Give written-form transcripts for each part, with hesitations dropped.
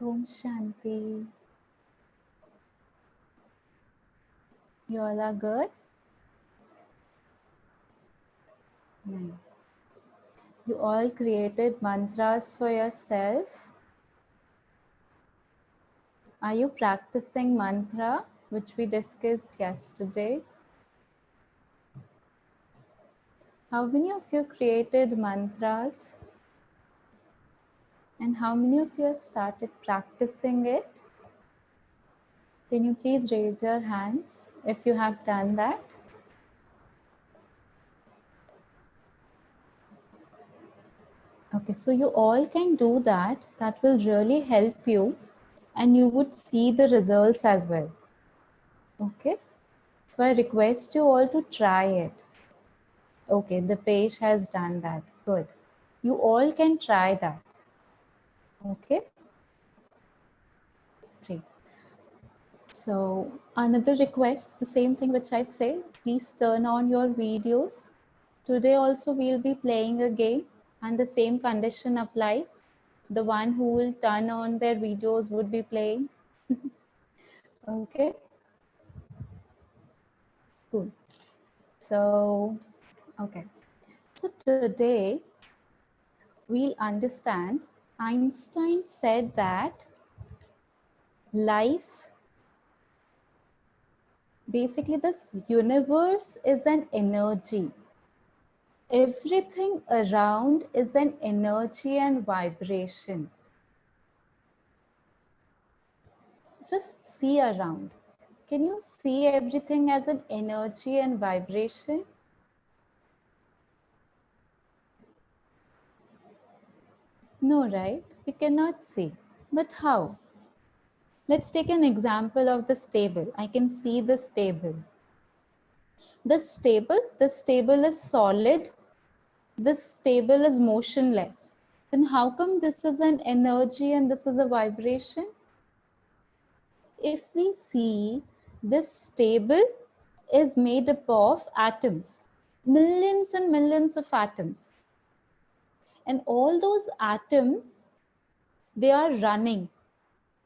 Om Shanti. You all are good? Nice. You all created mantras for yourself. Are you practicing mantra, which we discussed yesterday? How many of you created mantras? And how many of you have started practicing it? Can you please raise your hands if you have done that? Okay, so you all can do that. That will really help you and you would see the results as well. Okay, so I request you all to try it. Okay, the page has done that. Good. You all can try that. Okay, great. So another request, the same thing which I say, please turn on your videos. Today also we'll be playing a game and the same condition applies. The one who will turn on their videos would be playing. Okay, cool. So, okay. So today we'll understand Einstein said that life, basically this universe is an energy. Everything around is an energy and vibration. Just see around. Can you see everything as an energy and vibration? No, right? We cannot see. But how? Let's take an example of this table. I can see this table. This table is solid. This table is motionless. Then how come this is an energy and this is a vibration? If we see, this table is made up of atoms, millions and millions of atoms. And all those atoms, they are running.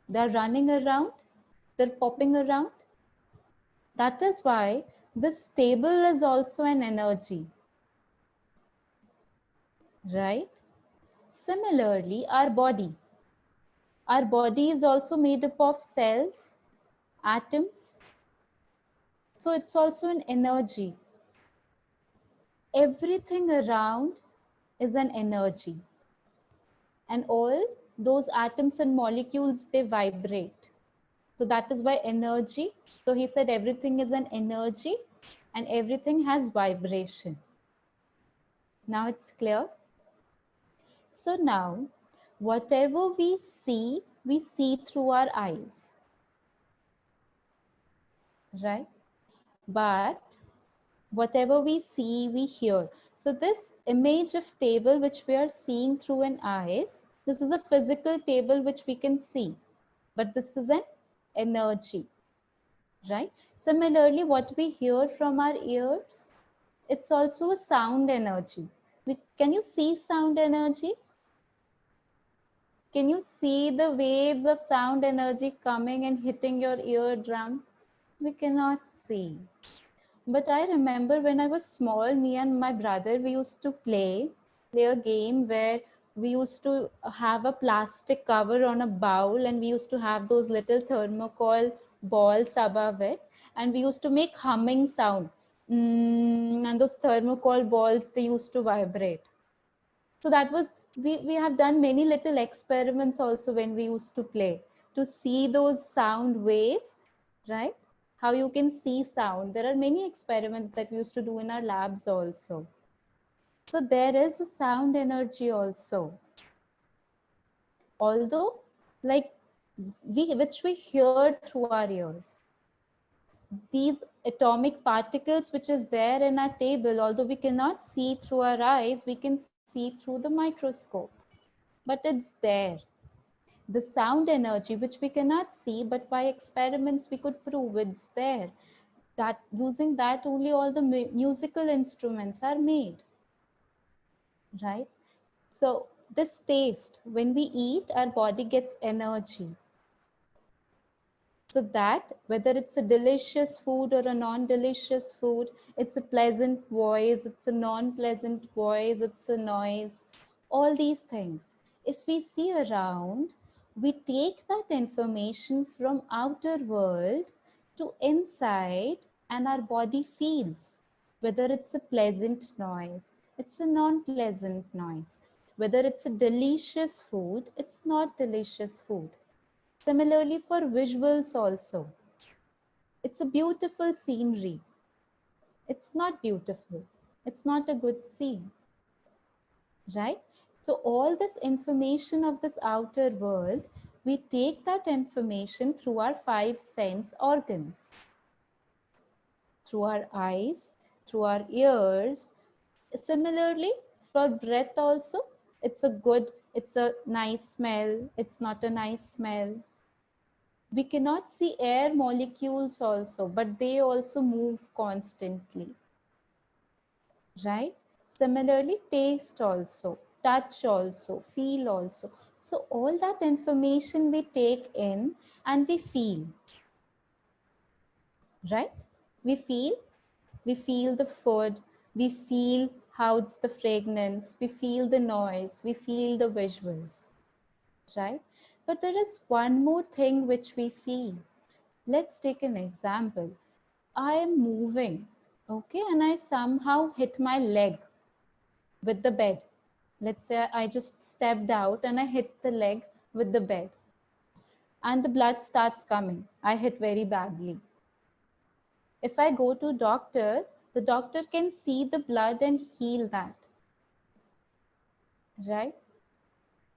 They're running around, they're popping around. That is why this table is also an energy, right? Similarly, our body is also made up of cells, atoms. So it's also an energy. Everything around is an energy. And all those atoms and molecules, they vibrate. So that is why energy. So he said everything is an energy and everything has vibration. Now it's clear. So now, whatever we see through our eyes, right? But whatever we see, we hear. So this image of table which we are seeing through an eyes, this is a physical table which we can see, but this is an energy, right? Similarly, what we hear from our ears, it's also a sound energy. Can you see sound energy? Can you see the waves of sound energy coming and hitting your eardrum? We cannot see. But I remember when I was small, me and my brother, we used to play a game where we used to have a plastic cover on a bowl and we used to have those little thermocol balls above it and we used to make humming sound. And those thermocol balls, they used to vibrate. So that was, we have done many little experiments also when we used to play to see those sound waves, right? How you can see sound. There are many experiments that we used to do in our labs also. So there is a sound energy also. Although, like, which we hear through our ears. These atomic particles which is there in our table, although we cannot see through our eyes, we can see through the microscope. But it's there. The sound energy which we cannot see, but by experiments we could prove it's there. That using that only all the musical instruments are made, right? So this taste. When we eat, our body gets energy. So that whether it's a delicious food or a non-delicious food, it's a pleasant voice, it's a non-pleasant voice, it's a noise, all these things. If we see around, we take that information from outer world to inside and our body feels whether it's a pleasant noise, it's a non-pleasant noise, whether it's a delicious food, it's not delicious food. Similarly for visuals also. It's a beautiful scenery. It's not beautiful. It's not a good scene, right? So all this information of this outer world, we take that information through our five sense organs, through our eyes, through our ears. Similarly, for breath also, it's a nice smell, it's not a nice smell. We cannot see air molecules also, but they also move constantly, right? Similarly, taste also, touch also, feel also. So all that information we take in and we feel, right? We feel, we feel the food, we feel how it's the fragrance, we feel the noise, we feel the visuals, right? But there is one more thing which we feel. Let's take an example. I am moving, okay, and I somehow hit my leg with the bed. Let's say I just stepped out and I hit the leg with the bed, and the blood starts coming. I hit very badly. If I go to doctor, the doctor can see the blood and heal that, right?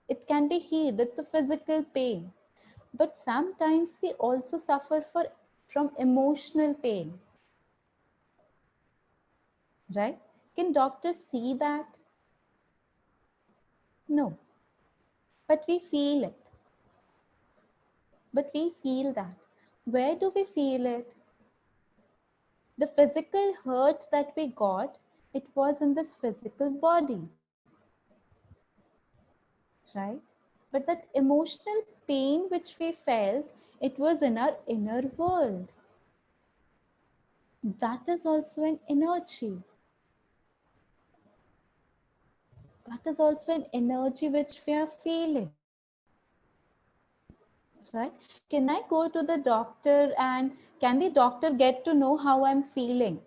It can be healed. It's a physical pain. But sometimes we also suffer from emotional pain, right? Can doctors see that? No, but we feel it. But we feel that. Where do we feel it? The physical hurt that we got, it was in this physical body, right? But that emotional pain which we felt, it was in our inner world. That is also an energy. That is also an energy which we are feeling, right? Can I go to the doctor and can the doctor get to know how I'm feeling?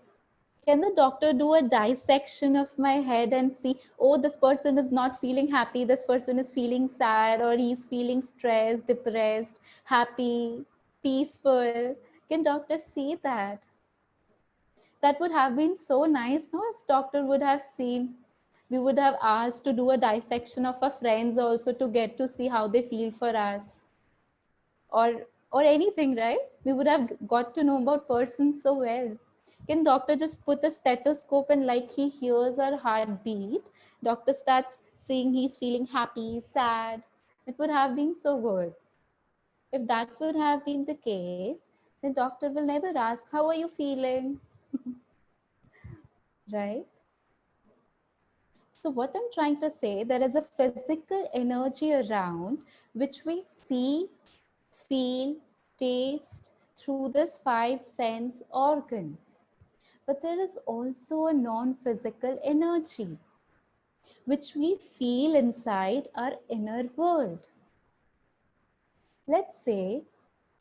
Can the doctor do a dissection of my head and see, oh, this person is not feeling happy, this person is feeling sad, or he's feeling stressed, depressed, happy, peaceful? Can doctors see that? That would have been so nice, no? If doctor would have seen, we would have asked to do a dissection of our friends also to get to see how they feel for us, or anything, right? We would have got to know about persons so well. Can doctor just put a stethoscope and like he hears our heartbeat, doctor starts saying he's feeling happy, sad? It would have been so good. If that would have been the case, then doctor will never ask, how are you feeling? Right? So what I'm trying to say, there is a physical energy around which we see, feel, taste through this five sense organs. But there is also a non-physical energy which we feel inside our inner world. Let's say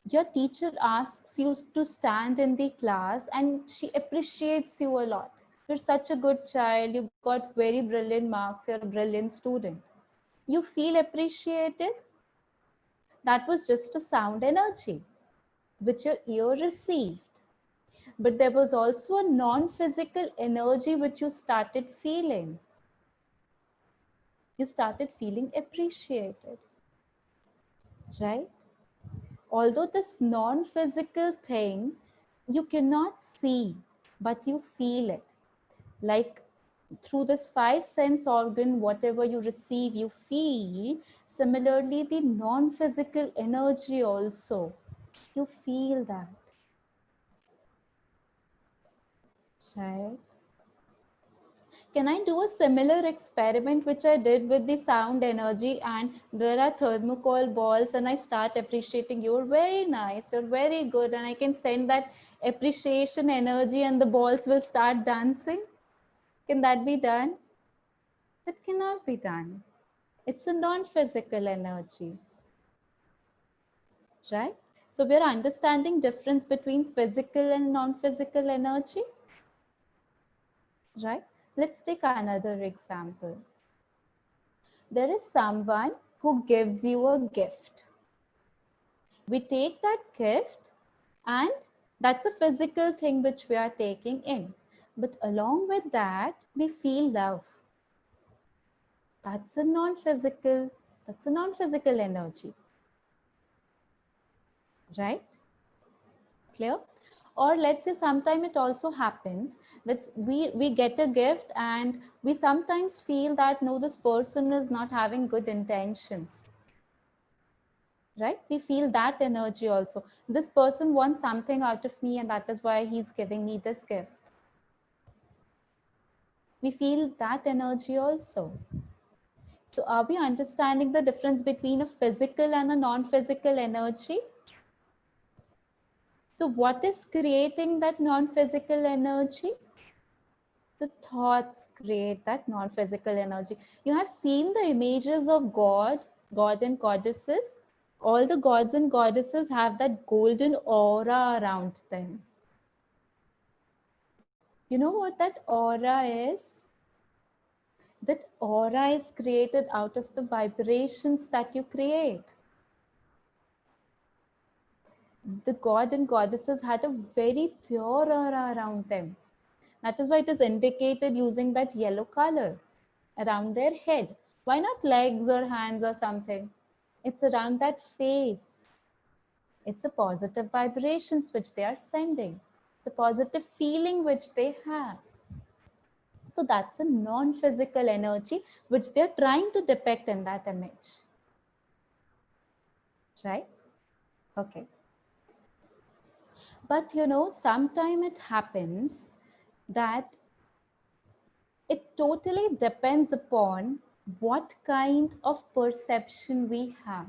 your teacher asks you to stand in the class and she appreciates you a lot. You're such a good child, you got very brilliant marks, you're a brilliant student. You feel appreciated. That was just a sound energy which your ear received. But there was also a non-physical energy which you started feeling. You started feeling appreciated, right? Although this non-physical thing you cannot see, but you feel it. Like through this five sense organ, whatever you receive, you feel. Similarly, the non-physical energy also, you feel that, right? Can I do a similar experiment which I did with the sound energy, and there are thermocol balls and I start appreciating, you're very nice, you're very good, and I can send that appreciation energy and the balls will start dancing? Can that be done? That cannot be done. It's a non-physical energy, right? So we're understanding difference between physical and non-physical energy, right? Let's take another example. There is someone who gives you a gift. We take that gift, and that's a physical thing which we are taking in. But along with that, we feel love. That's a non-physical energy, right? Clear? Or let's say sometime it also happens that we get a gift and we sometimes feel that no, this person is not having good intentions, right? We feel that energy also. This person wants something out of me and that is why he's giving me this gift. We feel that energy also. So are we understanding the difference between a physical and a non-physical energy? So what is creating that non-physical energy? The thoughts create that non-physical energy. You have seen the images of God and goddesses. All the gods and goddesses have that golden aura around them. You know what that aura is? That aura is created out of the vibrations that you create. The god and goddesses had a very pure aura around them. That is why it is indicated using that yellow color around their head. Why not legs or hands or something? It's around that face. It's a positive vibrations which they are sending, the positive feeling which they have. So that's a non-physical energy which they're trying to depict in that image. Right? Okay. But you know, sometimes it happens that it totally depends upon what kind of perception we have.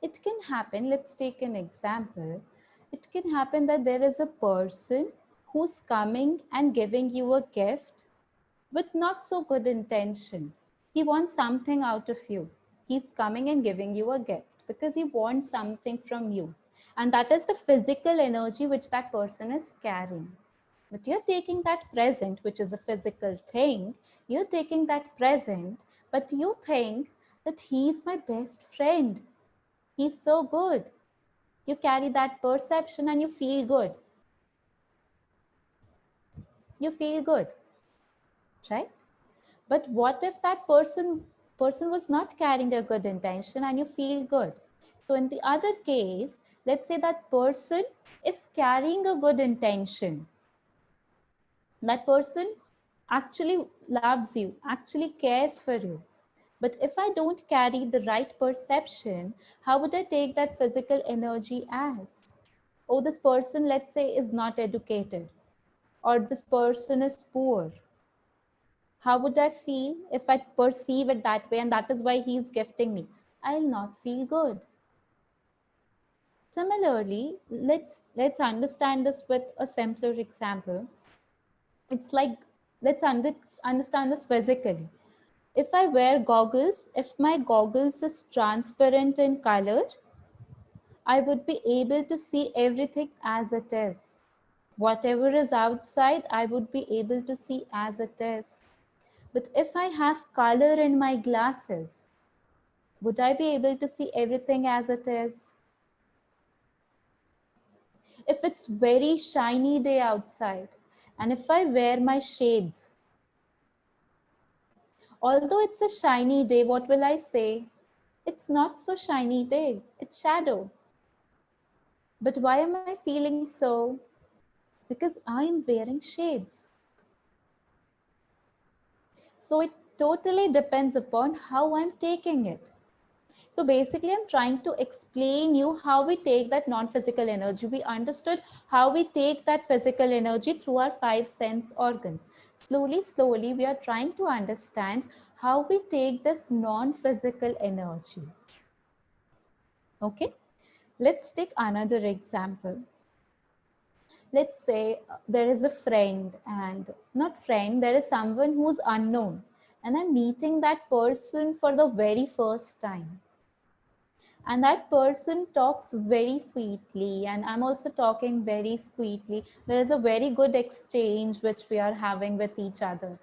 It can happen, let's take an example. It can happen that there is a person who's coming and giving you a gift with not so good intention. He wants something out of you. He's coming and giving you a gift because he wants something from you. And that is the physical energy which that person is carrying. But you're taking that present, which is a physical thing, you're taking that present, but you think that he's my best friend. He's so good. You carry that perception and you feel good. You feel good, right? But what if that person was not carrying a good intention and you feel good? So in the other case, let's say that person is carrying a good intention. That person actually loves you, actually cares for you. But if I don't carry the right perception, how would I take that physical energy as? Oh, this person, let's say, is not educated, or this person is poor. How would I feel if I perceive it that way and that is why he's gifting me? I'll not feel good. Similarly, let's understand this with a simpler example. It's like, let's understand this physically. If I wear goggles, if my goggles is transparent in color, I would be able to see everything as it is. Whatever is outside, I would be able to see as it is. But if I have color in my glasses, would I be able to see everything as it is? If it's very shiny day outside, and if I wear my shades, although it's a shiny day, what will I say? It's not so shiny day, it's shadow. But why am I feeling so? Because I am wearing shades. So it totally depends upon how I'm taking it. So basically, I'm trying to explain you how we take that non-physical energy. We understood how we take that physical energy through our five sense organs. Slowly, we are trying to understand how we take this non-physical energy. Okay, let's take another example. Let's say there is a friend, and not friend, there is someone who's unknown, and I'm meeting that person for the very first time. And that person talks very sweetly, and I'm also talking very sweetly. There is a very good exchange which we are having with each other.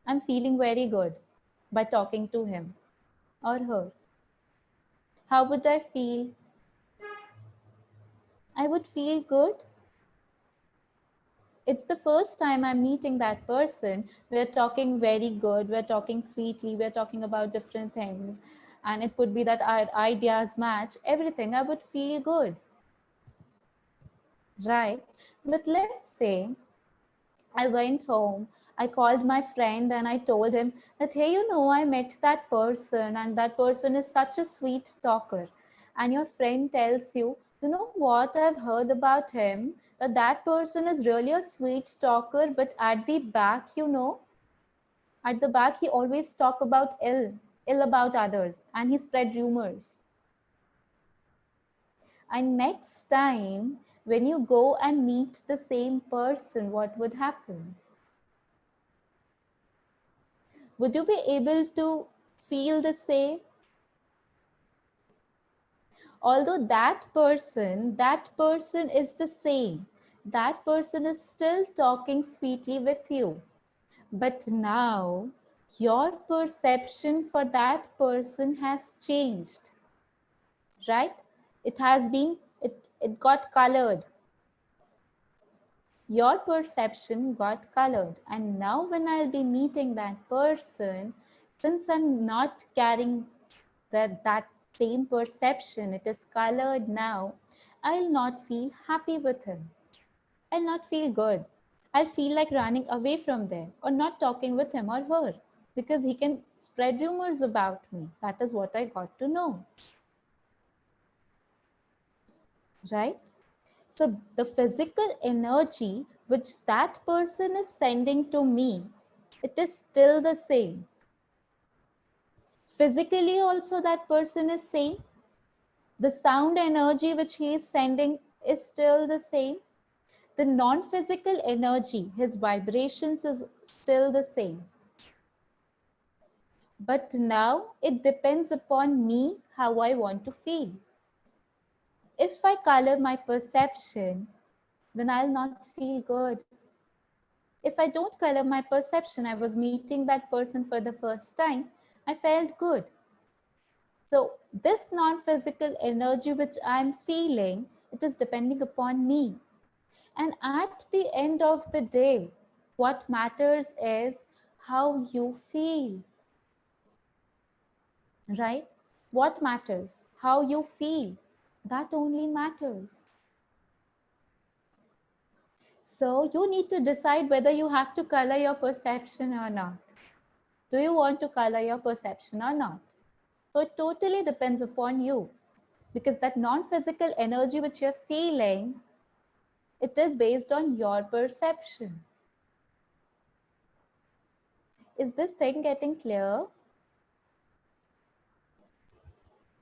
I'm feeling very good by talking to him or her. How would I feel? I would feel good. It's the first time I'm meeting that person. We're talking very good, we're talking sweetly, we're talking about different things, and it could be that our ideas match everything. I would feel good, right? But let's say I went home, I called my friend and I told him that, hey, I met that person, and that person is such a sweet talker. And your friend tells you, you know what, I've heard about him, that that person is really a sweet talker, but at the back, at the back, he always talk about ill about others, and he spread rumors. And next time, when you go and meet the same person, what would happen? Would you be able to feel the same? Although that person is the same. That person is still talking sweetly with you. But now your perception for that person has changed, right? It got colored. Your perception got colored. And now when I'll be meeting that person, since I'm not carrying that same perception, it is colored now, I'll not feel happy with him. I'll not feel good. I'll feel like running away from there or not talking with him or her, because he can spread rumors about me. That is what I got to know, right? So the physical energy which that person is sending to me, it is still the same. Physically also that person is same. The sound energy which he is sending is still the same. The non-physical energy, his vibrations is still the same. But now it depends upon me how I want to feel. If I color my perception, then I'll not feel good. If I don't color my perception, I was meeting that person for the first time, I felt good. So this non-physical energy which I'm feeling, it is depending upon me. And at the end of the day, what matters is how you feel, right? What matters? How you feel. That only matters. So you need to decide whether you have to color your perception or not. Do you want to color your perception or not? So it totally depends upon you, because that non-physical energy which you're feeling, it is based on your perception. Is this thing getting clear?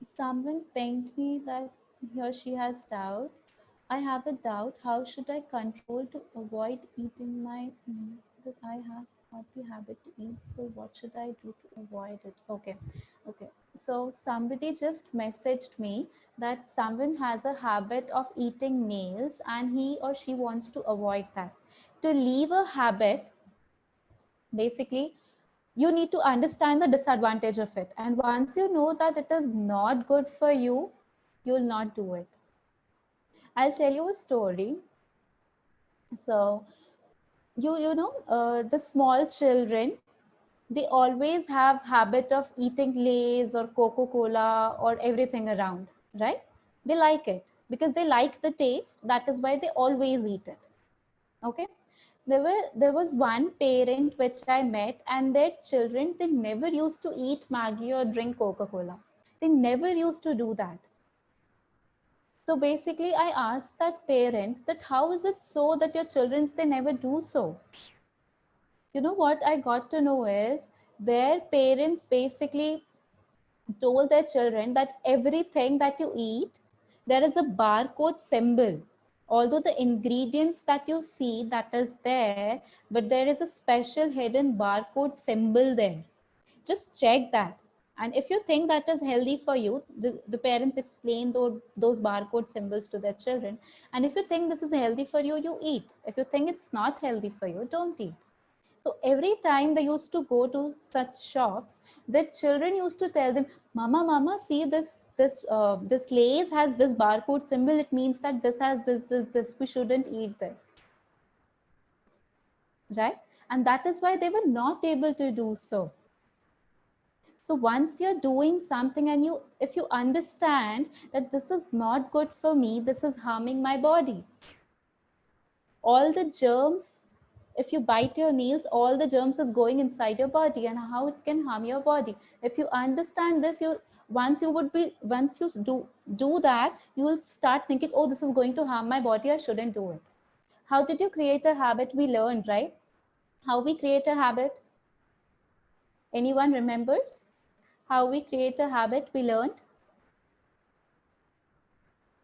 Someone pinged me that he or she has doubt. I have a doubt. How should I control to avoid eating my meals? Because I have not the habit to eat. So what should I do to avoid it? Okay. Okay. So somebody just messaged me that someone has a habit of eating nails and he or she wants to avoid that. To leave a habit, basically, you need to understand the disadvantage of it. And once you know that it is not good for you, you'll not do it. I'll tell you a story. So, the small children, they always have habit of eating Lays or Coca-Cola or everything around, right? They like it because they like the taste. That is why they always eat it. Okay. There was one parent which I met, and their children, they never used to eat Maggie or drink Coca-Cola. They never used to do that. So basically, I asked that parent that how is it so that your children, they never do so? You know what I got to know is their parents basically told their children that everything that you eat, there is a barcode symbol. Although the ingredients that you see that is there, but there is a special hidden barcode symbol there. Just check that. And if you think that is healthy for you, the parents explain those barcode symbols to their children. And if you think this is healthy for you, you eat. If you think it's not healthy for you, don't eat. So every time they used to go to such shops, the children used to tell them, "Mama, Mama, see this Lay's has this barcode symbol. It means that this has this. We shouldn't eat this, right?" And that is why they were not able to do so. So once you're doing something and if you understand that this is not good for me, this is harming my body. All the germs, if you bite your nails, all the germs is going inside your body and how it can harm your body. If you understand this, once you do that, you will start thinking, oh, this is going to harm my body, I shouldn't do it. How did you create a habit? We learned, right? How we create a habit? Anyone remembers? How we create a habit, we learned?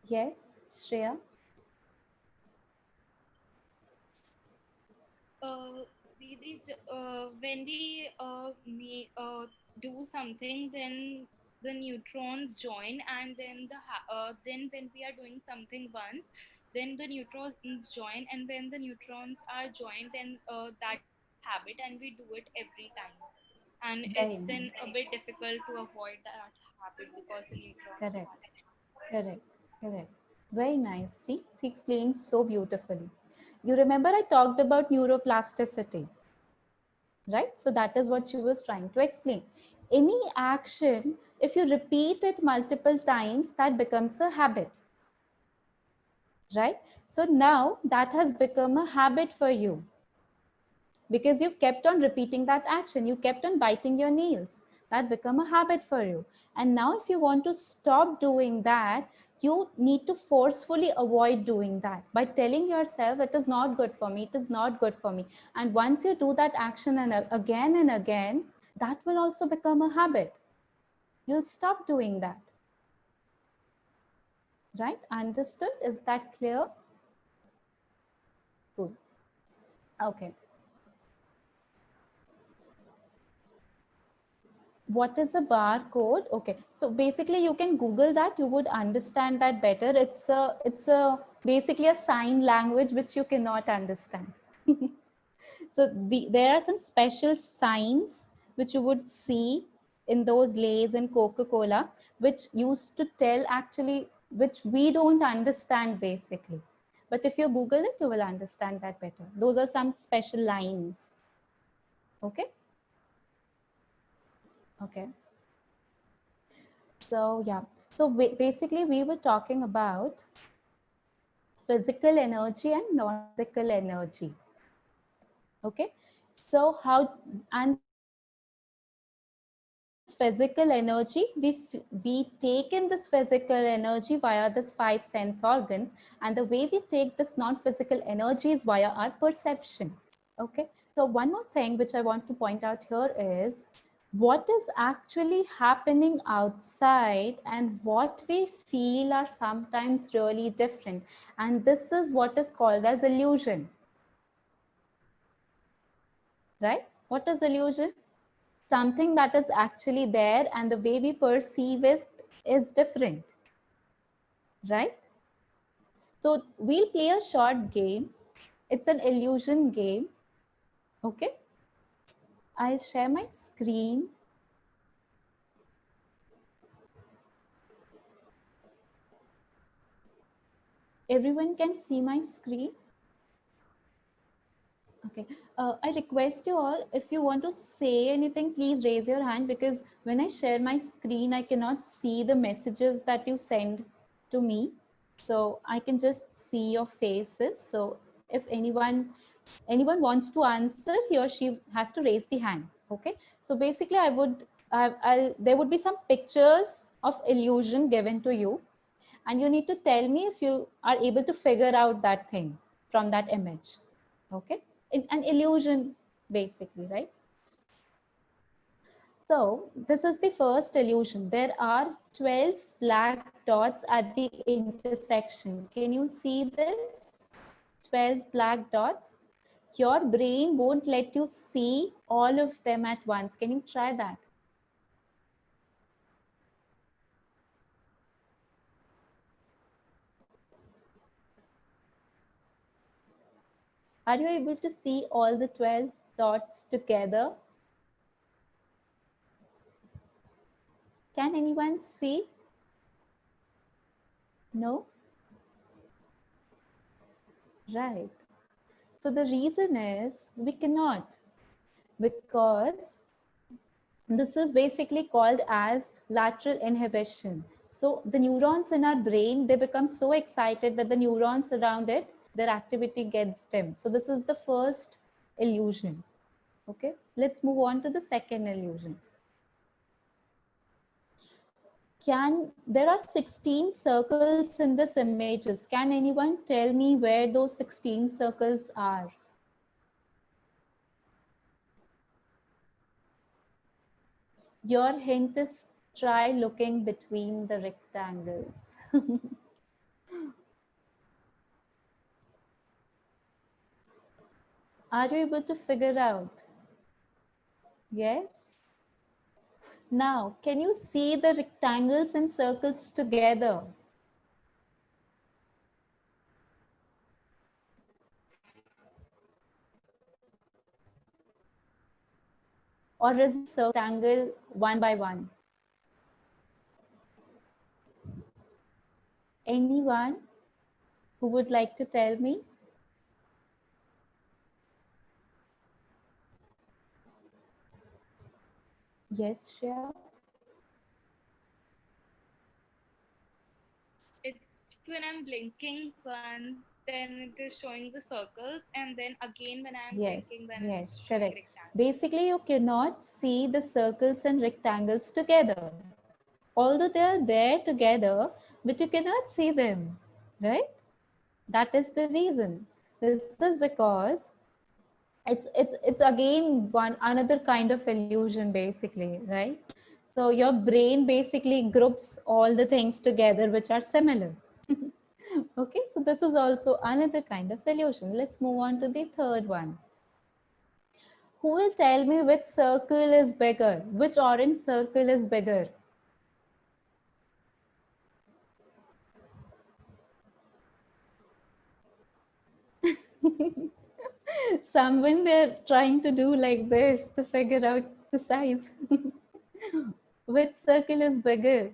Yes, Shreya? When we do something, then the neutrons join, and then when we are doing something once, then the neutrons join, and when the neutrons are joined, then that becomes a habit, and we do it every time. And Very it's then a nice. bit difficult to avoid that habit because the neutrons Correct, are. correct, correct. Very nice. See, she explained so beautifully. You remember I talked about neuroplasticity, right? So that is what she was trying to explain. Any action, if you repeat it multiple times, that becomes a habit, right? So now that has become a habit for you because you kept on repeating that action. You kept on biting your nails. That become a habit for you. And now if you want to stop doing that, you need to forcefully avoid doing that by telling yourself it is not good for me, it is not good for me. And once you do that action and again, that will also become a habit. You'll stop doing that, right? Understood? Is that clear? Good. Okay. What is a barcode? Okay, so basically you can Google that, you would understand that better. It's a basically a sign language which you cannot understand. So there are some special signs which you would see in those Lays and Coca-Cola, which used to tell actually, which we don't understand basically. But if you Google it, you will understand that better. Those are some special lines. Okay. Okay. So yeah, so basically we were talking about physical energy and non-physical energy. Okay, so how, and this physical energy, we take in this physical energy via this five sense organs, and the way we take this non-physical energy is via our perception. Okay, so one more thing which I want to point out here is what is actually happening outside and what we feel are sometimes really different. And this is what is called as illusion, right? What is illusion? Something that is actually there and the way we perceive it is different, right? So we'll play a short game. It's an illusion game. Okay, I'll share my screen. Everyone can see my screen. Okay. I request you all, if you want to say anything, please raise your hand, because when I share my screen, I cannot see the messages that you send to me. So I can just see your faces. So if anyone wants to answer, he or she has to raise the hand. Okay. So basically, there would be some pictures of illusion given to you, and you need to tell me if you are able to figure out that thing from that image. Okay, an illusion basically, right? So this is the first illusion. There are 12 black dots at the intersection. Can you see this? 12 black dots. Your brain won't let you see all of them at once. Can you try that? Are you able to see all the 12 dots together? Can anyone see? No? Right. So the reason is we cannot, because this is basically called as lateral inhibition. So the neurons in our brain, they become so excited that the neurons around it, their activity gets dimmed. So this is the first illusion. Okay, let's move on to the second illusion. There are 16 circles in this images. Can anyone tell me where those 16 circles are? Your hint is try looking between the rectangles. Are you able to figure out? Yes? Now, can you see the rectangles and circles together? Or is it rectangle one by one? Anyone who would like to tell me? Yes, Shreya? It's when I'm blinking once, then it is showing the circles, and then again when I'm Yes, blinking, then it's yes, showing correct. rectangles. Basically, you cannot see the circles and rectangles together. Although they are there together, but you cannot see them, right? That is the reason. This is because it's again one another kind of illusion basically, right? So your brain basically groups all the things together which are similar. Okay, so this is also another kind of illusion. Let's move on to the third one. Who will tell me which circle is bigger? Which orange circle is bigger? Someone they're trying to do like this to figure out the size. Which circle is bigger?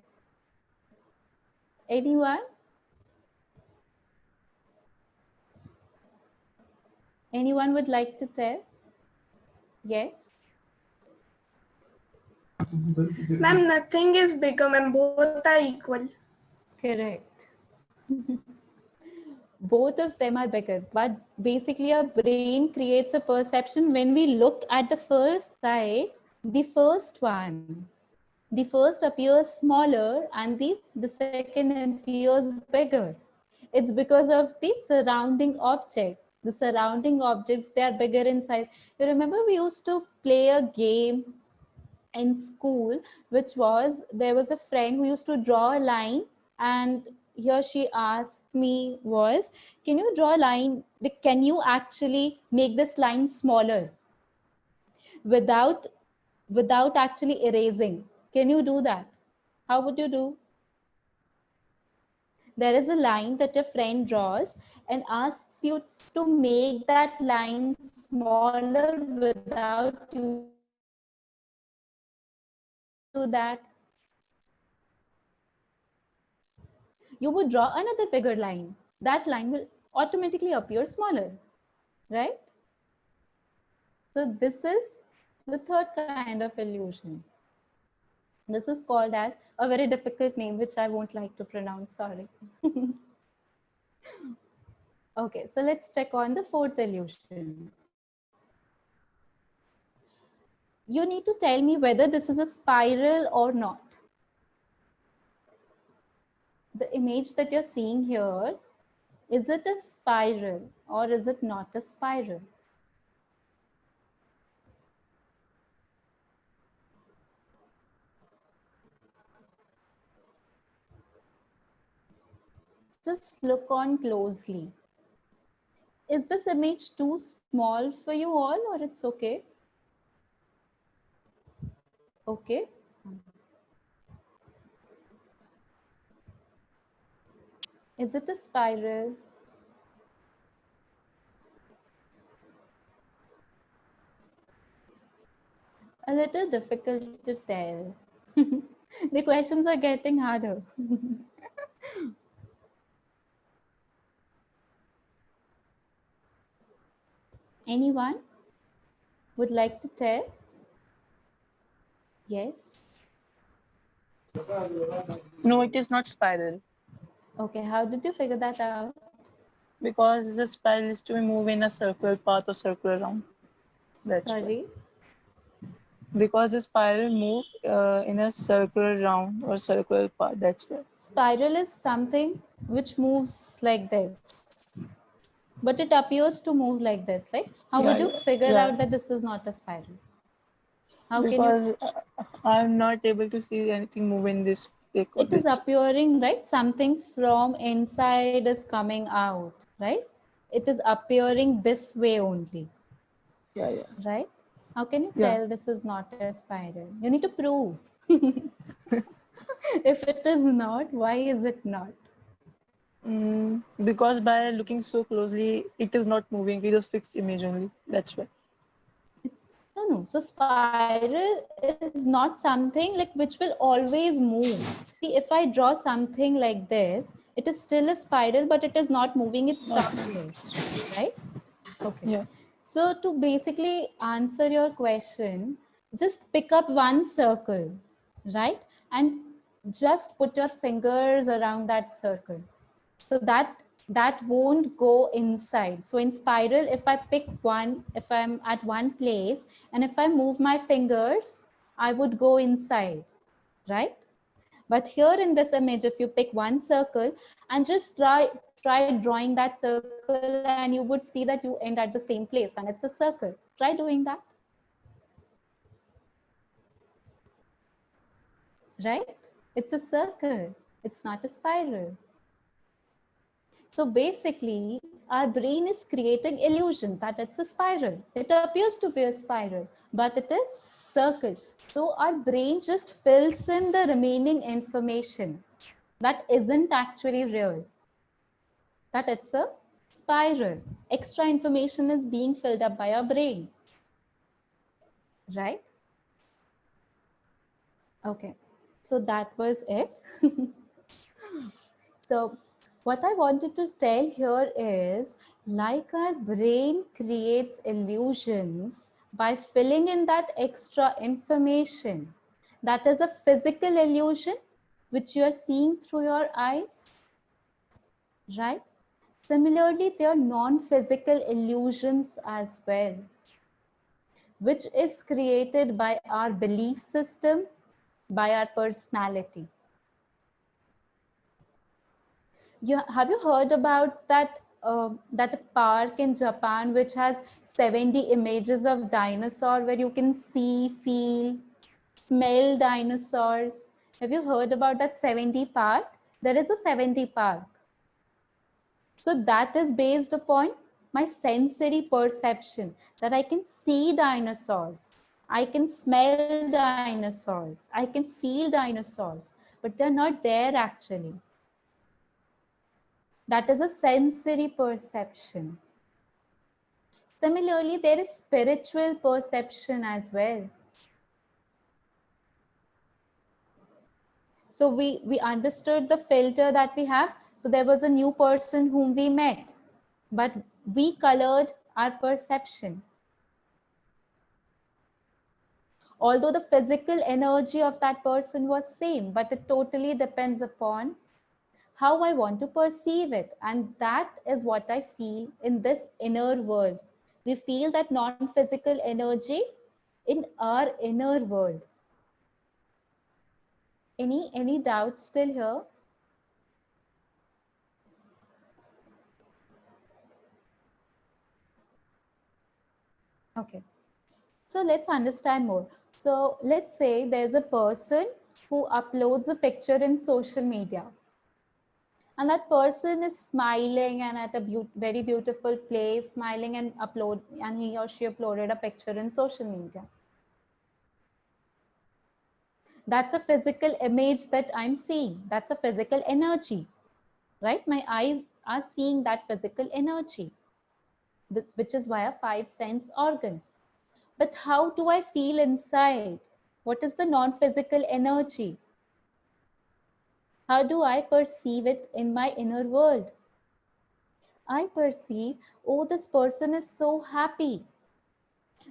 Anyone? Anyone would like to tell? Yes? Ma'am, nothing is bigger, ma'am. Both are equal. Correct. Both of them are bigger, but basically our brain creates a perception when we look at the first sight, the first appears smaller and the second appears bigger. It's because of the surrounding objects. The surrounding objects, they are bigger in size. You remember we used to play a game in school, which was, there was a friend who used to draw a line, and here she asked me was, can you draw a line, can you actually make this line smaller without actually erasing? Can you do that? How would you do? There is a line that a friend draws and asks you to make that line smaller without using erasing. Can you do that? You would draw another bigger line. That line will automatically appear smaller, right? So this is the third kind of illusion. This is called as a very difficult name, which I won't like to pronounce, sorry. Okay, so let's check on the fourth illusion. You need to tell me whether this is a spiral or not. the image that you're seeing here, is it a spiral or is it not a spiral? Just look on closely. Is this image too small for you all, or it's okay? Okay. Is it a spiral? A little difficult to tell. The questions are getting harder. Anyone would like to tell? Yes. No, it is not spiral Okay, how did you figure that out? because the spiral is to move in a circular path or circular round. That's why. Sorry. Because the spiral move in a circular round or circular path. That's why. Spiral is something which moves like this, but it appears to move like this, right? How would you figure yeah. out that this is not a spiral? How can you? Because I'm not able to see anything move in this pic or It is this. appearing, right? Something from inside is coming out, right? It is appearing this way only, Yeah, yeah. right? How can you Yeah. tell this is not a spiral? You need to prove. If it is not, why is it not? Because by looking so closely, it is not moving. It is fixed image only. That's why. It's no. So spiral is not something like which will always move. See, if I draw something like this, it is still a spiral, but it is not moving. It stopped here, right? Okay. Yeah. So to basically answer your question, just pick up one circle, right? And just put your fingers around that circle. So that won't go inside. So in spiral, if I pick one, if I'm at one place, and if I move my fingers, I would go inside, right? But here in this image, if you pick one circle and just try drawing that circle, and you would see that you end at the same place and it's a circle. Try doing that. Right? It's a circle. It's not a spiral. So basically, our brain is creating illusion that it's a spiral. It appears to be a spiral, but it is circle. So our brain just fills in the remaining information that isn't actually real, that it's a spiral. Extra information is being filled up by our brain, right? Okay, so that was it. So what I wanted to tell here is, like our brain creates illusions by filling in that extra information, that is a physical illusion which you are seeing through your eyes, right? Similarly, there are non-physical illusions as well, which is created by our belief system, by our personality. Have you heard about that park in Japan which has 70 images of dinosaur where you can see, feel, smell dinosaurs? Have you heard about that 70 park? There is a 70 park. So that is based upon my sensory perception, that I can see dinosaurs, I can smell dinosaurs, I can feel dinosaurs, but they're not there actually. That is a sensory perception. Similarly, there is spiritual perception as well. So we understood the filter that we have. So there was a new person whom we met, but we colored our perception. Although the physical energy of that person was same, but it totally depends upon how I want to perceive it. And that is what I feel in this inner world. We feel that non-physical energy in our inner world. Any doubts still here? Okay. So let's understand more. So let's say there's a person who uploads a picture in social media, and that person is smiling and at a very beautiful place, smiling and he or she uploaded a picture in social media. That's a physical image that I'm seeing. That's a physical energy, right? My eyes are seeing that physical energy, which is via five sense organs. But how do I feel inside? What is the non-physical energy? How do I perceive it in my inner world? I perceive, oh, this person is so happy.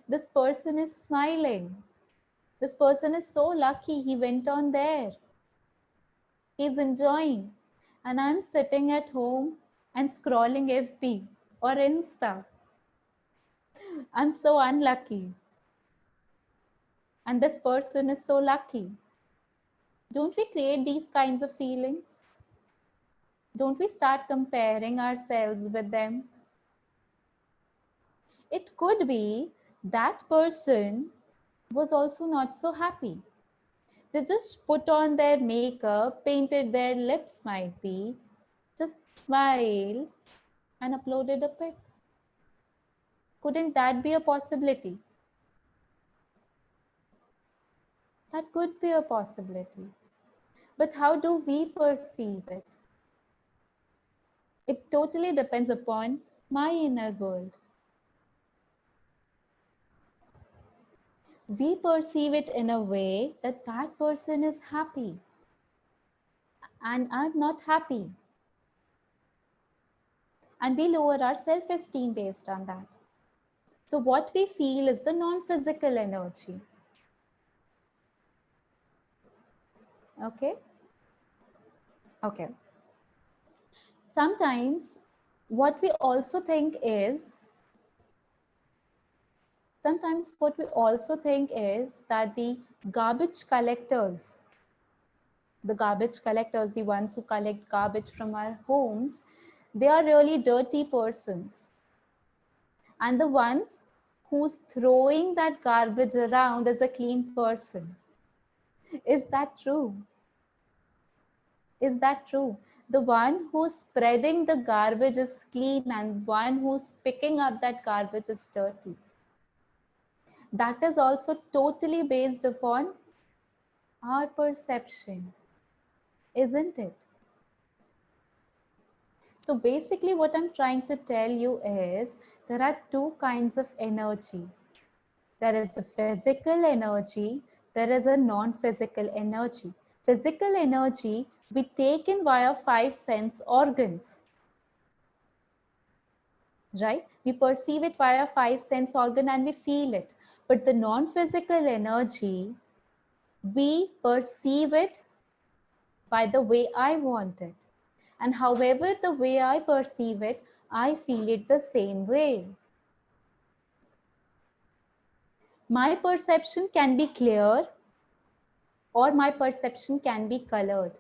This person is smiling. This person is so lucky he went on there. He's enjoying. And I'm sitting at home and scrolling FB or Insta. I'm so unlucky. And this person is so lucky. Don't we create these kinds of feelings? Don't we start comparing ourselves with them? It could be that person was also not so happy. They just put on their makeup, painted their lips, might be, just smiled and uploaded a pic. Couldn't that be a possibility? That could be a possibility. But how do we perceive it? It totally depends upon my inner world. We perceive it in a way that that person is happy and I'm not happy. And we lower our self-esteem based on that. So what we feel is the non-physical energy. Okay? Okay. Sometimes what we also think is that the garbage collectors, the ones who collect garbage from our homes, they are really dirty persons. And the ones who's throwing that garbage around is a clean person. Is that true? Is that true? The one who's spreading the garbage is clean and one who's picking up that garbage is dirty. That is also totally based upon our perception, isn't it? So basically what I'm trying to tell you is there are two kinds of energy. There is a physical energy, there is a non-physical energy. Physical energy we take in via five sense organs, right? We perceive it via five sense organ and we feel it. But the non-physical energy, we perceive it by the way I want it. And however the way I perceive it, I feel it the same way. My perception can be clear or my perception can be colored.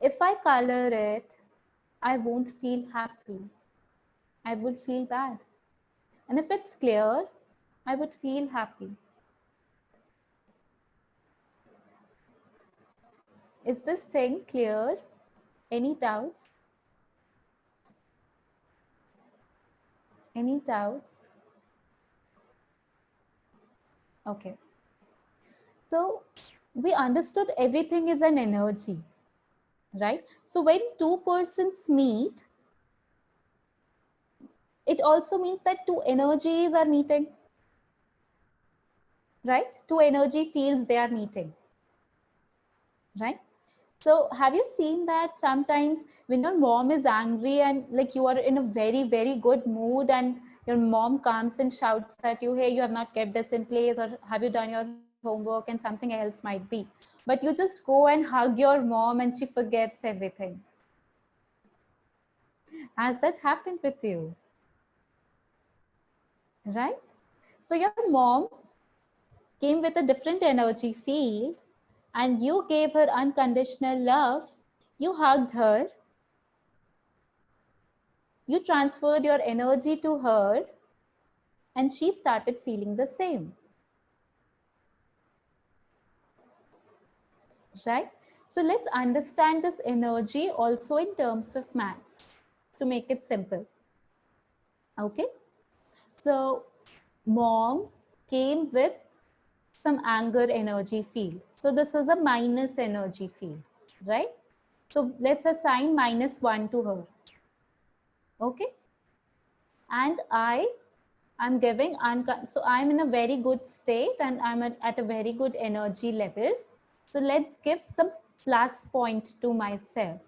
If I color it, I won't feel happy. I would feel bad. And if it's clear, I would feel happy. Is this thing clear? Any doubts? Any doubts? Okay. So we understood everything is an energy, right? So when two persons meet, it also means that two energies are meeting, right? Two energy fields, they are meeting, right? So have you seen that sometimes when your mom is angry and like you are in a very, very good mood and your mom comes and shouts at you, hey, you have not kept this in place, or have you done your homework, and something else might be. But you just go and hug your mom and she forgets everything. Has that happened with you? Right? So your mom came with a different energy field and you gave her unconditional love. You hugged her. You transferred your energy to her and she started feeling the same. Right? So let's understand this energy also in terms of maths to make it simple. Okay? So mom came with some anger energy field. So this is a minus energy field, right? So let's assign -1 to her. Okay? And I'm giving, so I'm in a very good state and I'm at a very good energy level. So let's give some plus point to myself.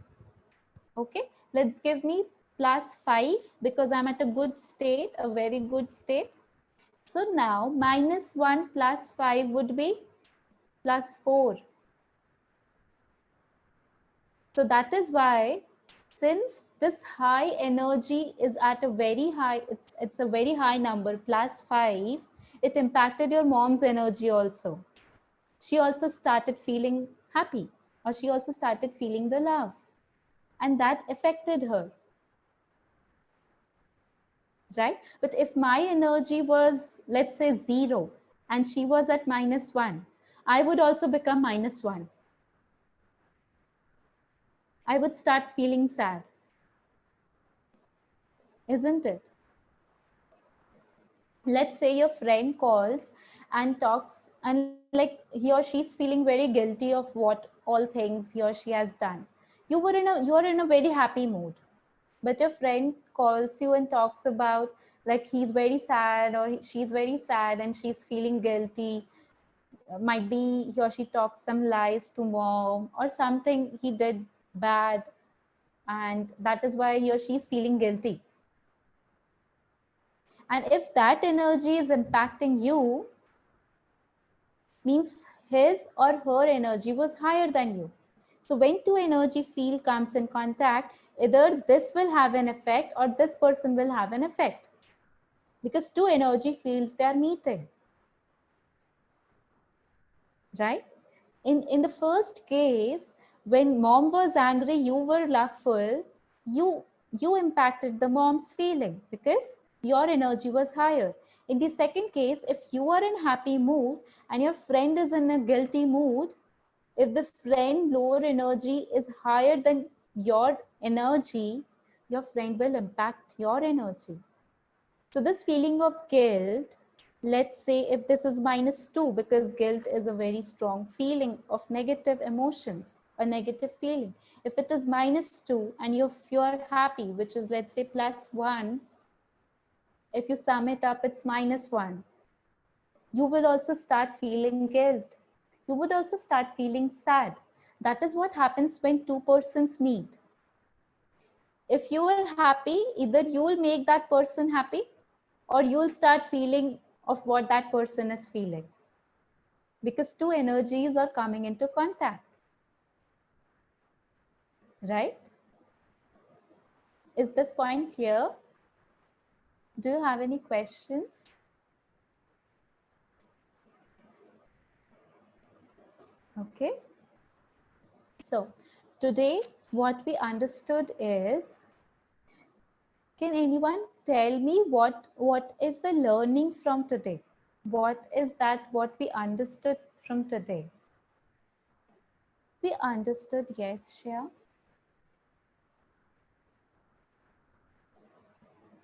Okay, let's give me +5 because I'm at a good state, a very good state. So now -1 plus 5 would be +4. So that is why, since this high energy is at a very high, it's a very high number, +5, it impacted your mom's energy also. She also started feeling happy, or she also started feeling the love, and that affected her, right? But if my energy was, let's say, 0 and she was at -1, I would also become -1. I would start feeling sad, isn't it? Let's say your friend calls and talks, and like he or she's feeling very guilty of what all things he or she has done. You're in a very happy mood, but your friend calls you and talks about, like, he's very sad or she's very sad and she's feeling guilty. Might be he or she talked some lies to mom or something he did bad, and that is why he or she is feeling guilty. And if that energy is impacting you, means his or her energy was higher than you. So when two energy field comes in contact, either this will have an effect or this person will have an effect, because two energy fields, they are meeting, right? In the first case, when mom was angry, you were loveful, you impacted the mom's feeling because your energy was higher. In the second case, if you are in happy mood and your friend is in a guilty mood, if the friend lower energy is higher than your energy, your friend will impact your energy. So this feeling of guilt, let's say if this is -2, because guilt is a very strong feeling of negative emotions, a negative feeling. If it is -2 and if you're happy, which is, let's say, +1, if you sum it up, it's -1. You will also start feeling guilt. You would also start feeling sad. That is what happens when two persons meet. If you are happy, either you will make that person happy or you'll start feeling of what that person is feeling, because two energies are coming into contact, right? Is this point clear? Do you have any questions? Okay. So today what we understood is, can anyone tell me what is the learning from today? What is that what we understood from today? We understood, yes, Shreya.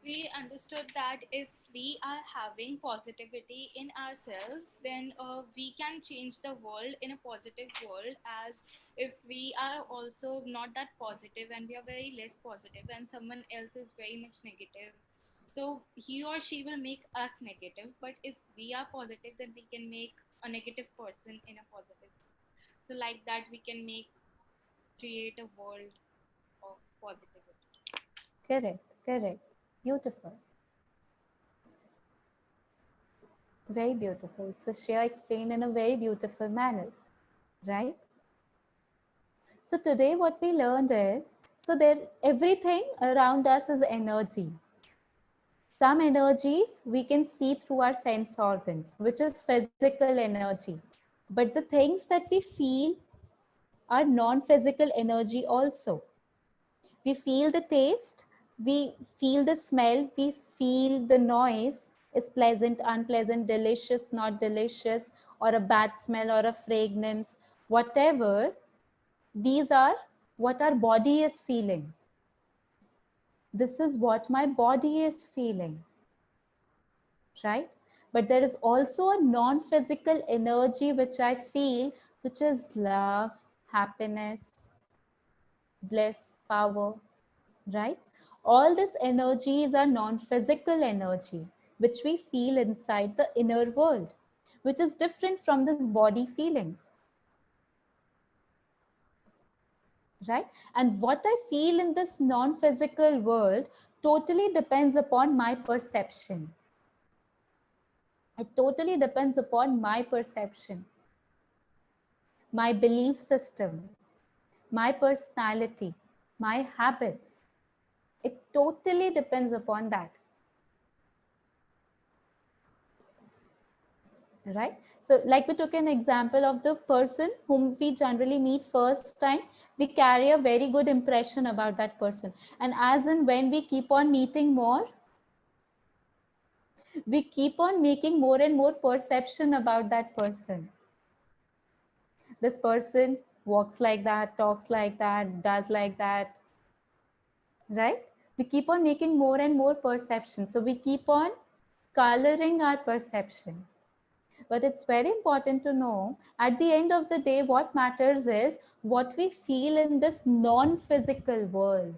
We understood that if we are having positivity in ourselves, then we can change the world in a positive world. As if we are also not that positive and we are very less positive and someone else is very much negative, so he or she will make us negative. But if we are positive, then we can make a negative person in a positive. So like that we can create a world of positivity. Correct, correct. Beautiful. Very beautiful. So Shreya explained in a very beautiful manner, right? So today what we learned is, so there everything around us is energy. Some energies we can see through our sense organs, which is physical energy. But the things that we feel are non-physical energy also. We feel the taste, we feel the smell, we feel the noise, Is pleasant, unpleasant, delicious, not delicious, or a bad smell or a fragrance, whatever, these are what our body is feeling. This is what my body is feeling, right? But there is also a non-physical energy which I feel, which is love, happiness, bliss, power, right? All these energies are non-physical energy, which we feel inside the inner world, which is different from this body feelings, right? And what I feel in this non-physical world totally depends upon my perception. It totally depends upon my perception, my belief system, my personality, my habits. It totally depends upon that, right? So like we took an example of the person whom we generally meet first time, we carry a very good impression about that person. And as in when we keep on meeting more, we keep on making more and more perception about that person. This person walks like that, talks like that, does like that, right? We keep on making more and more perception. So we keep on coloring our perception. But it's very important to know at the end of the day, what matters is what we feel in this non-physical world.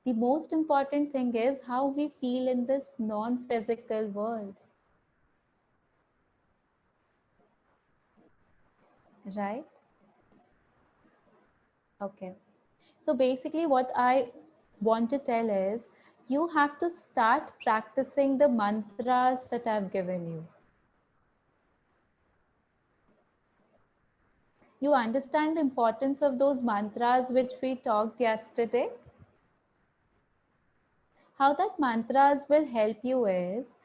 The most important thing is how we feel in this non-physical world, right? Okay. So basically what I want to tell is you have to start practicing the mantras that I've given you. You understand the importance of those mantras which we talked yesterday? How that mantras will help you is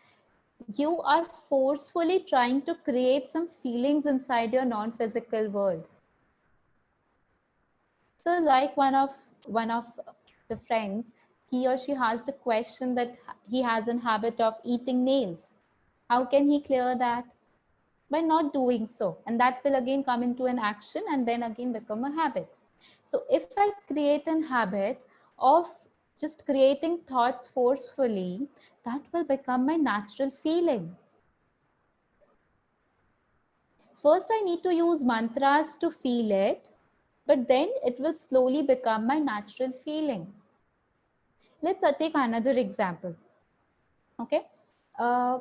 you are forcefully trying to create some feelings inside your non-physical world. So like one of the friends, he or she has the question that he has a habit of eating nails. How can he clear that? By not doing so. And that will again come into an action and then again become a habit. So if I create an habit of just creating thoughts forcefully, that will become my natural feeling. First, I need to use mantras to feel it, but then it will slowly become my natural feeling. Let's take another example. Okay. Uh,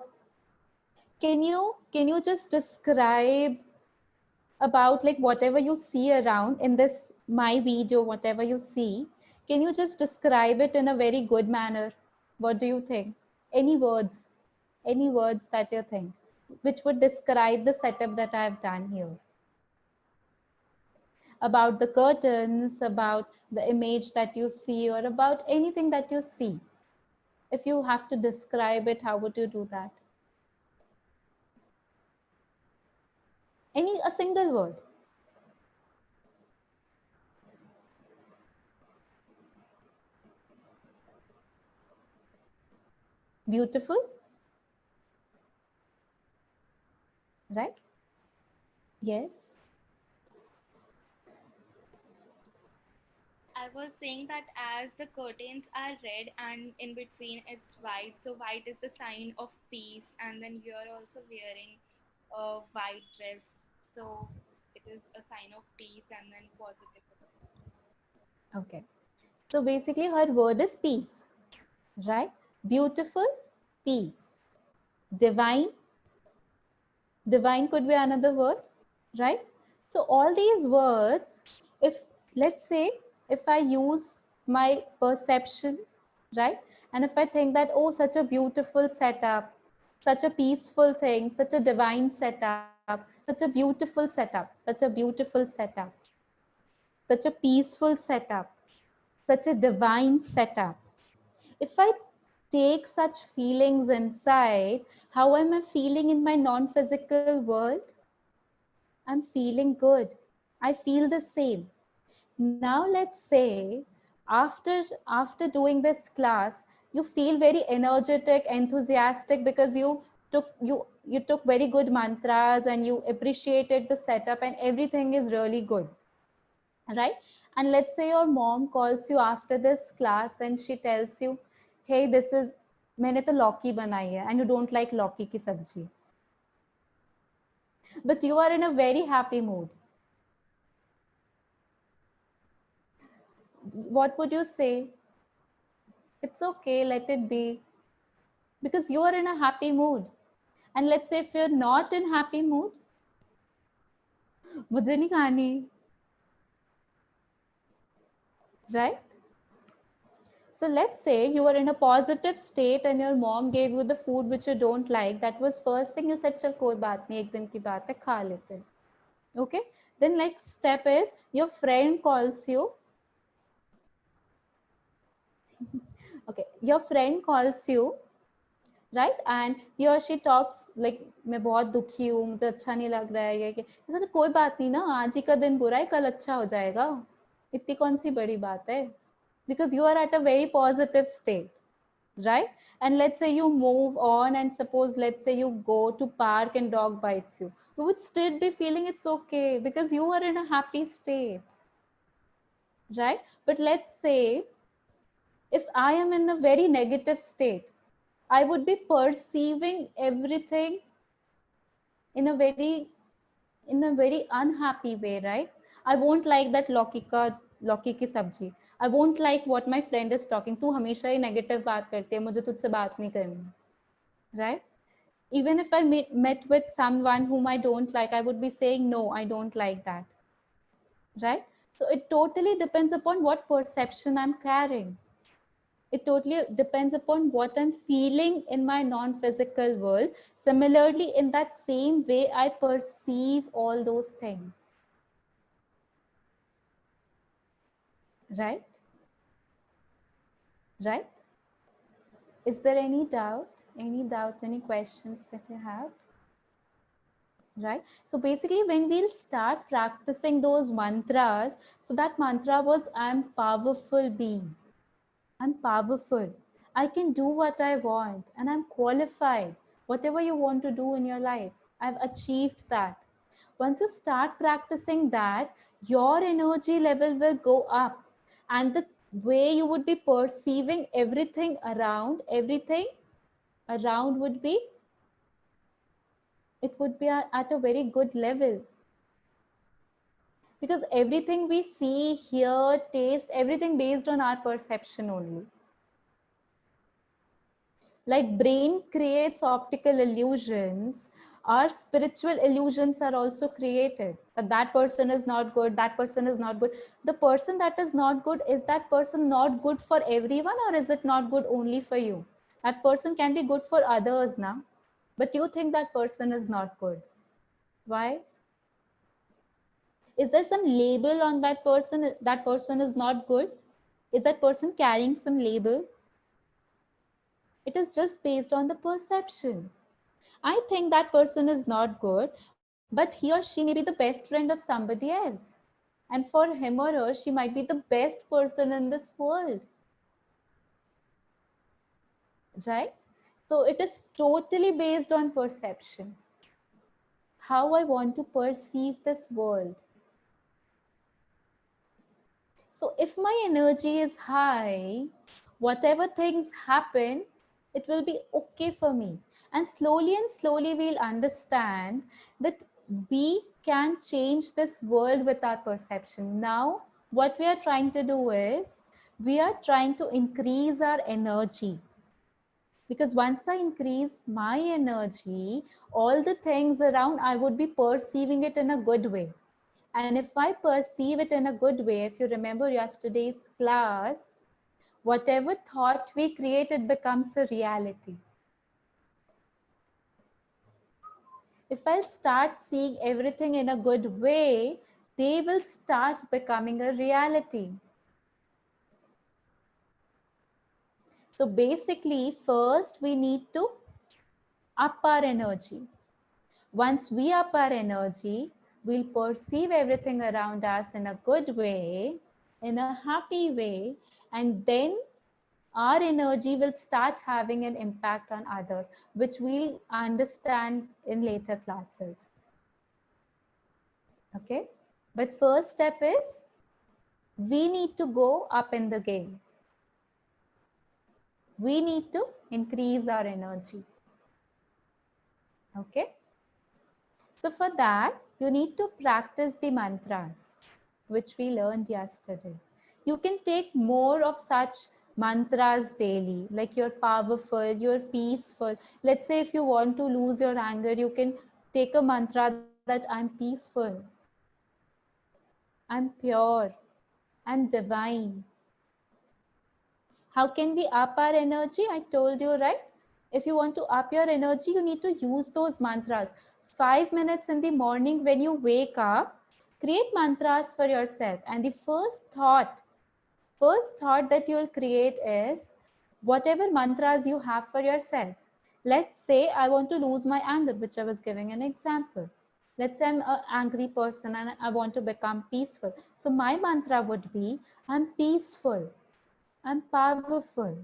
can you just describe about like whatever you see around in this my video, whatever you see, can you just describe it in a very good manner? What do you think? Any words that you think which would describe the setup that I've done here, about the curtains, about the image that you see, or about anything that you see. If you have to describe it, how would you do that? A single word. Beautiful, right? Yes. I was saying that as the curtains are red and in between it's white, so white is the sign of peace, and then you're also wearing a white dress, so it is a sign of peace and then positivity. Okay. So basically her word is peace, right? Beautiful, peace. Divine, divine could be another word, right? So all these words, if let's say if I use my perception, right? And if I think that, oh, such a beautiful setup, such a peaceful thing, such a divine setup, such a beautiful setup, such a beautiful setup, such a peaceful setup, such a divine setup. If I take such feelings inside, how am I feeling in my non-physical world? I'm feeling good. I feel the same. Now let's say after doing this class, You feel very energetic, enthusiastic, because you took very good mantras and you appreciated the setup and everything is really good, right? And let's say your mom calls you after this class and she tells you, hey, this is, मैंने तो लौकी बनाई है, and you don't like लौकी की सब्जी, but you are in a very happy mood. What would you say? It's okay, let it be, because you are in a happy mood. And let's say if you're not in happy mood, मुझे नहीं खानी, right? So let's say you are in a positive state and your mom gave you the food which you don't like. That was first thing you said, चल कोई बात नहीं, एक दिन की बात है, खा लेते हैं. Okay? Then next step is your friend calls you. Okay, your friend calls you, right? And he or she talks like, मैं बहुत दुखी हूँ, मुझे अच्छा नहीं लग रहा है, ये कि तो कोई बात नहीं ना, आज ही का दिन बुरा है, कल अच्छा हो जाएगा, इतनी कौन सी बड़ी बात है, because you are at a very positive state, right? And let's say you move on and suppose let's say you go to park and dog bites you, you would still be feeling it's okay because you are in a happy state, right? But let's say if I am in a very negative state, I would be perceiving everything in a very unhappy way, right? I won't like that लौकी की सब्जी. I won't like what my friend is talking. तू हमेशा ही negative बात करती है, मुझे तुझसे बात नहीं करनी, right? Even if I met with someone whom I don't like, I would be saying no, I don't like that, right? So it totally depends upon what perception I'm carrying. It totally depends upon what I'm feeling in my non-physical world. Similarly, in that same way, I perceive all those things. Right? Right? Is there any doubt? Any doubts, any questions that you have? Right? So basically, when we'll start practicing those mantras, so that mantra was, I'm powerful being. I'm powerful. I can do what I want and I'm qualified. Whatever you want to do in your life, I've achieved that. Once you start practicing that, your energy level will go up and the way you would be perceiving everything around would be, it would be at a very good level. Because everything we see, hear, taste, everything based on our perception only. Like brain creates optical illusions, our spiritual illusions are also created. That person is not good, that person is not good. The person that is not good, is that person not good for everyone or is it not good only for you? That person can be good for others now, but you think that person is not good. Why? Is there some label on that person is not good? Is that person carrying some label? It is just based on the perception. I think that person is not good, but he or she may be the best friend of somebody else. And for him or her, she might be the best person in this world. Right? So it is totally based on perception. How I want to perceive this world. So if my energy is high, whatever things happen, it will be okay for me. And slowly we'll understand that we can change this world with our perception. Now, what we are trying to do is, we are trying to increase our energy. Because once I increase my energy, all the things around, I would be perceiving it in a good way. And if I perceive it in a good way, if you remember yesterday's class, whatever thought we create, it becomes a reality. If I start seeing everything in a good way, they will start becoming a reality. So basically, first we need to up our energy. Once we up our energy, we'll perceive everything around us in a good way, in a happy way, and then our energy will start having an impact on others, which we'll understand in later classes. Okay? But first step is we need to go up in the game. We need to increase our energy. Okay? So for that, you need to practice the mantras, which we learned yesterday. You can take more of such mantras daily, like you're powerful, you're peaceful. Let's say if you want to lose your anger, you can take a mantra that I'm peaceful, I'm pure, I'm divine. How can we up our energy? I told you, right? If you want to up your energy, you need to use those mantras. 5 minutes in the morning when you wake up, create mantras for yourself. And the first thought that you will create is whatever mantras you have for yourself. Let's say I want to lose my anger, which I was giving an example. Let's say I'm an angry person and I want to become peaceful. So my mantra would be, I'm peaceful, I'm powerful,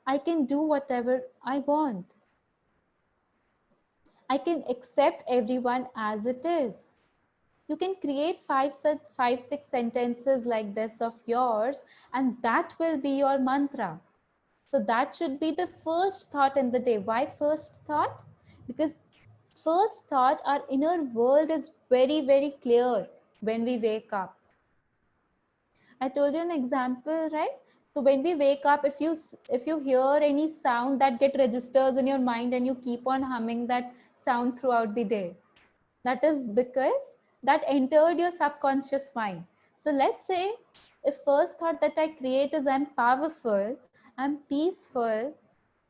I can do whatever I want. I can accept everyone as it is. You can create five, six sentences like this of yours, and that will be your mantra. So that should be the first thought in the day. Why first thought? Because first thought, our inner world is very, very clear when we wake up. I told you an example, right? So when we wake up, if you hear any sound that get registers in your mind and you keep on humming that sound throughout the day, that is because that entered your subconscious mind. So let's say if first thought that I create is I'm powerful, I'm peaceful,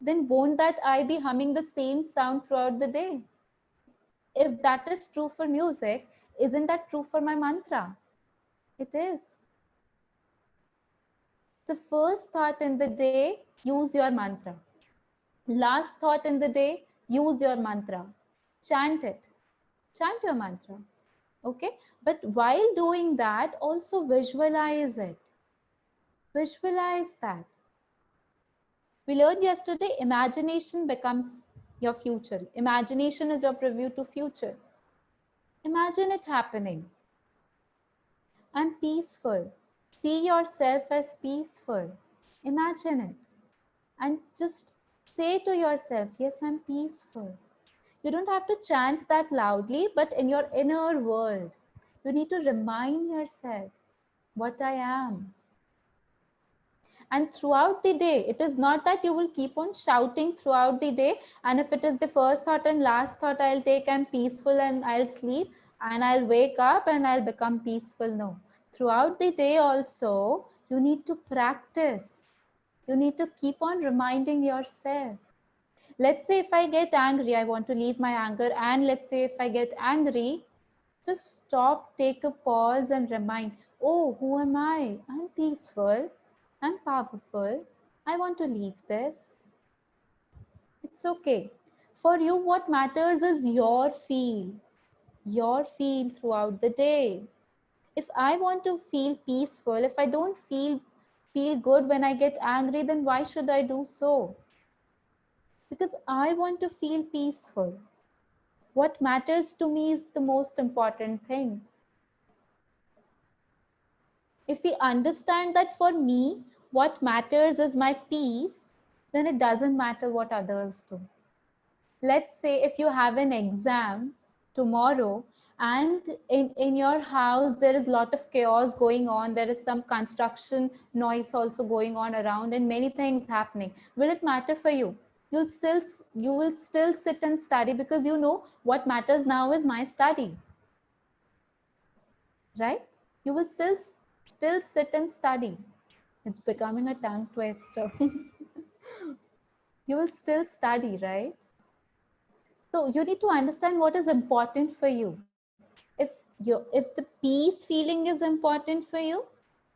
then won't that I be humming the same sound throughout the day? If that is true for music, isn't that true for my mantra? It is. So first thought in the day, use your mantra. Last thought in the day, use your mantra. Chant it. Chant your mantra. Okay? But while doing that, also visualize it. Visualize that. We learned yesterday, imagination becomes your future. Imagination is your preview to future. Imagine it happening. I'm peaceful. See yourself as peaceful. Imagine it. And just say to yourself, yes, I'm peaceful. You don't have to chant that loudly, but in your inner world, you need to remind yourself what I am. And throughout the day, it is not that you will keep on shouting throughout the day. And if it is the first thought and last thought I'll take, I'm peaceful and I'll sleep and I'll wake up and I'll become peaceful. No. Throughout the day also, you need to practice. You need to keep on reminding yourself. Let's say if I get angry, I want to leave my anger. And let's say if I get angry, just stop, take a pause and remind, oh, who am I? I'm peaceful. I'm powerful. I want to leave this. It's okay. For you, what matters is your feel throughout the day. If I want to feel peaceful, if I don't feel good when I get angry, then why should I do so? Because I want to feel peaceful. What matters to me is the most important thing. If we understand that for me, what matters is my peace, then it doesn't matter what others do. Let's say if you have an exam tomorrow and in your house there is a lot of chaos going on, there is some construction noise also going on around and many things happening. Will it matter for you? You will still sit and study because you know what matters now is my study. Right? You will still sit and study. It's becoming a tongue twister. You will still study, right? So you need to understand what is important for you. If the peace feeling is important for you,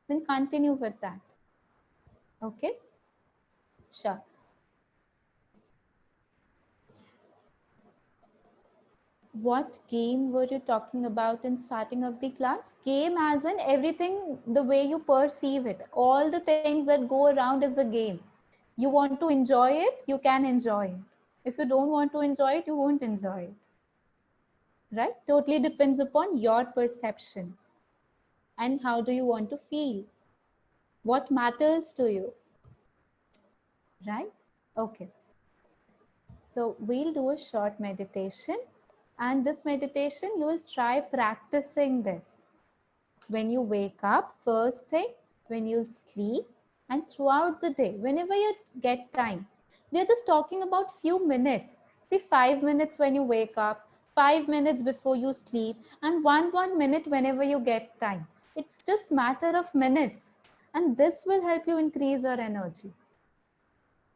then continue with that. Okay? Sure. What game were you talking about in starting of the class? Game as in everything, the way you perceive it. All the things that go around is a game. You want to enjoy it, you can enjoy it. If you don't want to enjoy it, you won't enjoy it. Right? Totally depends upon your perception. And how do you want to feel? What matters to you? Right? Okay. So we'll do a short meditation. And this meditation, you will try practicing this. When you wake up, first thing, when you sleep, and throughout the day, whenever you get time. We are just talking about few minutes. The 5 minutes when you wake up, 5 minutes before you sleep, and one minute whenever you get time. It's just matter of minutes. And this will help you increase your energy.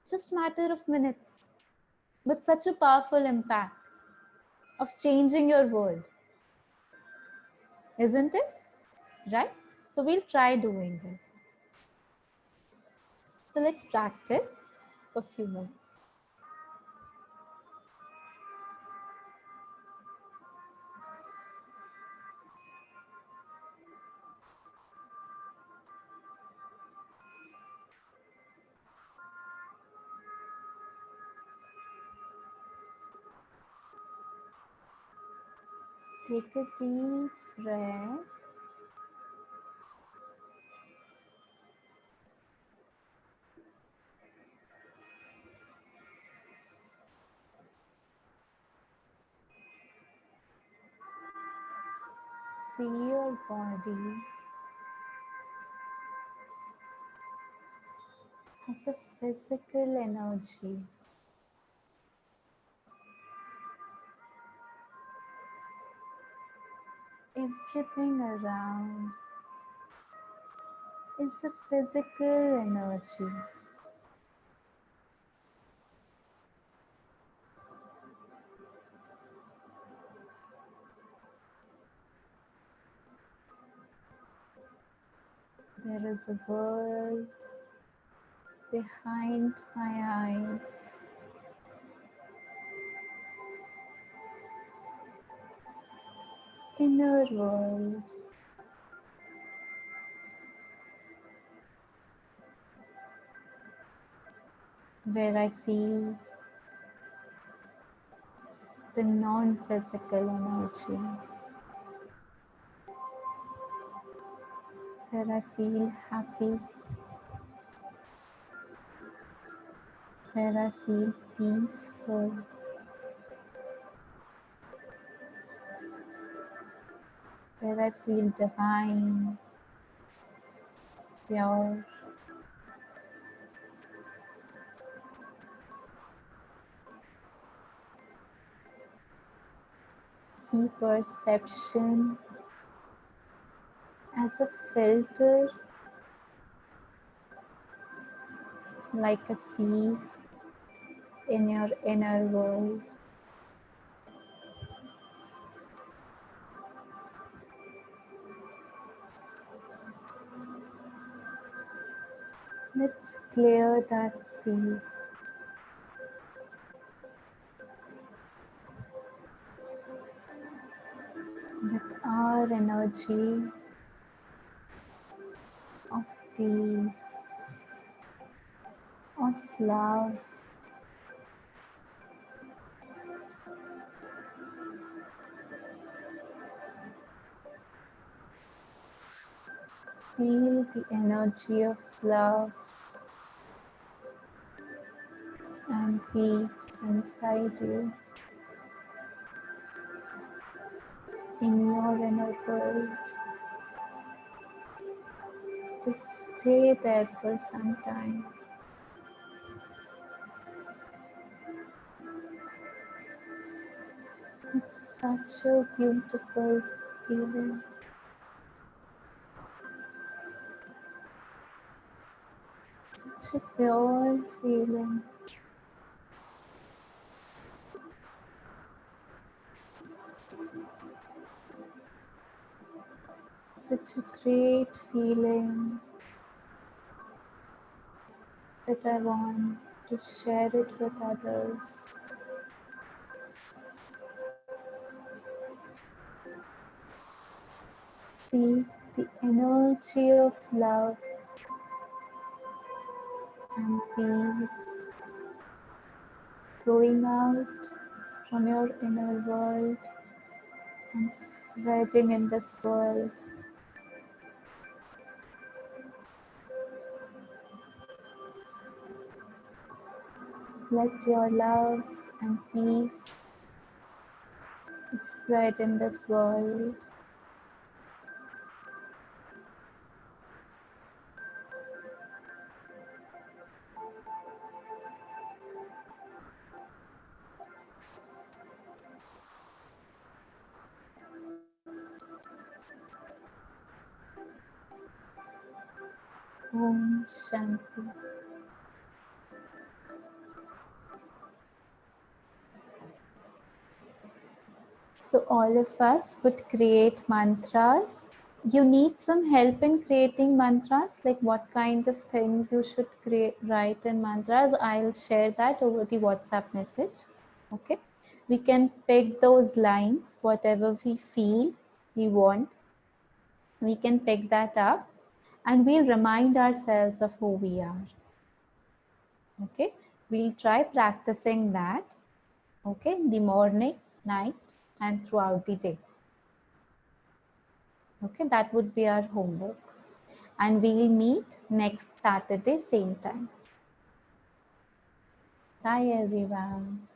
Just matter of minutes. But such a powerful impact of changing your world. Isn't it? Right? So we'll try doing this. So let's practice for a few minutes. Take a deep breath. See your body as a physical energy. Everything around is a physical energy. There is a world behind my eyes. Inner world. Where I feel the non-physical energy. Where I feel happy. Where I feel peaceful. Where I feel divine, pure. See perception as a filter, like a sieve in your inner world. Let's clear that sieve. With our energy of peace, of love, feel the energy of love and peace inside you, in your inner world. Just stay there for some time. It's such a beautiful feeling. Such a pure feeling. Such a great feeling that I want to share it with others. See the energy of love and peace going out from your inner world and spreading in this world. Let your love and peace spread in this world. Om Shanti. So all of us would create mantras. You need some help in creating mantras, like what kind of things you should write in mantras. I'll share that over the WhatsApp message. Okay. We can pick those lines, whatever we feel we want. We can pick that up and we'll remind ourselves of who we are. Okay. We'll try practicing that. Okay. In the morning, night, and throughout the day. Okay, that would be our homework. And we'll meet next Saturday, same time. Bye, everyone.